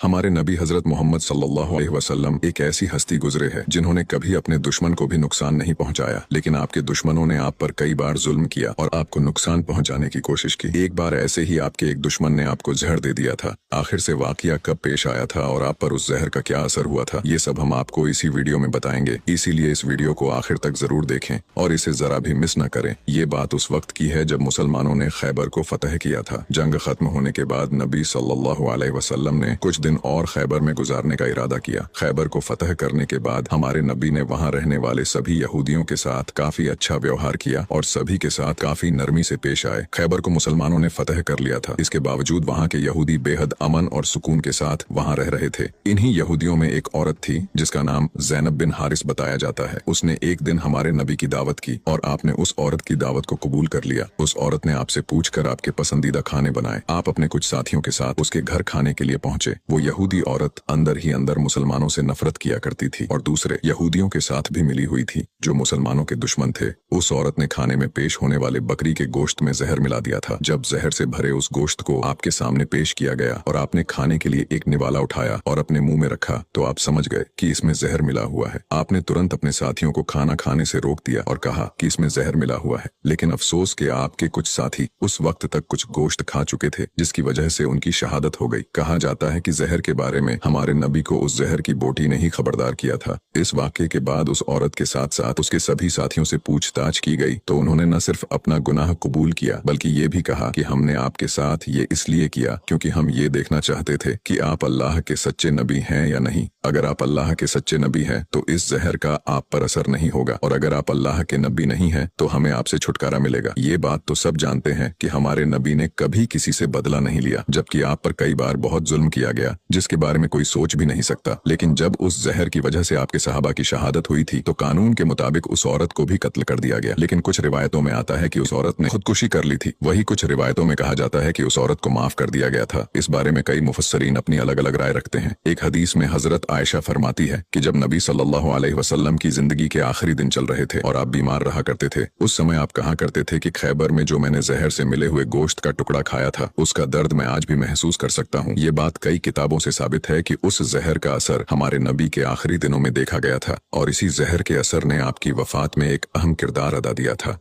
हमारे नबी हजरत मोहम्मद सल्लल्लाहु अलैहि वसल्लम एक ऐसी हस्ती गुजरे है जिन्होंने कभी अपने दुश्मन को भी नुकसान नहीं पहुंचाया, लेकिन आपके दुश्मनों ने आप पर कई बार जुल्म किया और आपको नुकसान पहुंचाने की कोशिश की। एक बार ऐसे ही आपके एक दुश्मन ने आपको जहर दे दिया था। आखिर से वाकया कब पेश आया था और आप पर उस जहर का क्या असर हुआ था, ये सब हम आपको इसी वीडियो में बताएंगे। इसीलिए इस वीडियो को आखिर तक जरूर देखें और इसे जरा भी मिस न करें। ये बात उस वक्त की है जब मुसलमानों ने खैबर को फतह किया था। जंग खत्म होने के बाद नबी सल्लल्लाहु अलैहि वसल्लम ने कुछ दिन और खैबर में गुजारने का इरादा किया। खैबर को फतह करने के बाद हमारे नबी ने वहां रहने वाले सभी यहूदियों के साथ काफी अच्छा व्यवहार किया और सभी के साथ काफी नरमी से पेश आए। खैबर को मुसलमानों ने फतह कर लिया था, इसके बावजूद वहां के यहूदी बेहद अमन और सुकून के साथ वहां रह रहे थे। इन्हीं यहूदियों में एक औरत थी जिसका नाम ज़ैनब बिन हारिस बताया जाता है। उसने एक दिन हमारे नबी की दावत की और आपने उस औरत की दावत को कबूल कर लिया। उस औरत ने आपसे पूछकर आपके पसंदीदा खाने बनाए। आप अपने कुछ साथियों के साथ उसके घर खाने के लिए पहुंचे। वो यहूदी औरत अंदर ही अंदर मुसलमानों से नफरत किया करती थी और दूसरे यहूदियों के साथ भी मिली हुई थी जो मुसलमानों के दुश्मन थे। उस औरत ने खाने में पेश होने वाले बकरी के गोश्त में जहर मिला दिया था। जब जहर से भरे उस गोश्त को आपके सामने पेश किया गया और आपने खाने के लिए एक निवाला उठाया और अपने मुंह में रखा तो आप समझ गए कि इसमें जहर मिला हुआ है। आपने तुरंत अपने साथियों को खाना खाने से रोक दिया और कहा कि इसमें जहर मिला हुआ है, लेकिन अफसोस कि आपके कुछ साथी उस वक्त तक कुछ गोश्त खा चुके थे जिसकी वजह से उनकी शहादत हो गई। कहा जाता है कि जहर के बारे में हमारे नबी को उस जहर की बोटी ने ही खबरदार किया था। इस वाक़े के बाद उस औरत के साथ साथ उसके सभी साथियों से पूछताछ की गई तो उन्होंने न सिर्फ अपना गुनाह कबूल किया बल्कि ये भी कहा कि हमने आपके साथ ये इसलिए किया क्योंकि हम ये देखना चाहते थे कि आप अल्लाह के सच्चे नबी हैं या नहीं। अगर आप अल्लाह के सच्चे नबी हैं तो इस जहर का आप पर असर नहीं होगा और अगर आप अल्लाह के नबी नहीं हैं तो हमें आपसे छुटकारा मिलेगा। ये बात तो सब जानते हैं कि हमारे नबी ने कभी किसी से बदला नहीं लिया, जबकि आप पर कई बार बहुत जुल्म किया गया जिसके बारे में कोई सोच भी नहीं सकता। लेकिन जब उस जहर की वजह से आपके सहाबा की शहादत हुई थी तो कानून के मुताबिक उस औरत को भी कत्ल कर दिया गया। लेकिन कुछ रिवायतों में आता है कि उस औरत ने खुदकुशी कर ली थी। वही कुछ रिवायतों में कहा जाता है कि उस औरत को माफ कर दिया गया था। इस बारे में कई मुफस्सरीन अपनी अलग अलग राय रखते हैं। एक हदीस में हजरत आयशा फरमाती है कि जब नबी सल्लल्लाहु अलैहि वसल्लम की जिंदगी के आखिरी दिन चल रहे थे और आप बीमार रहा करते थे, उस समय आप कहा करते थे कि खैबर में जो मैंने जहर से मिले हुए गोश्त का टुकड़ा खाया था उसका दर्द मैं आज भी महसूस कर सकता हूँ। ये बात कई किताबों से साबित है कि उस जहर का असर हमारे नबी के आखिरी दिनों में देखा गया था और इसी जहर के असर ने आपकी वफात में एक अहम किरदार अदा दिया था।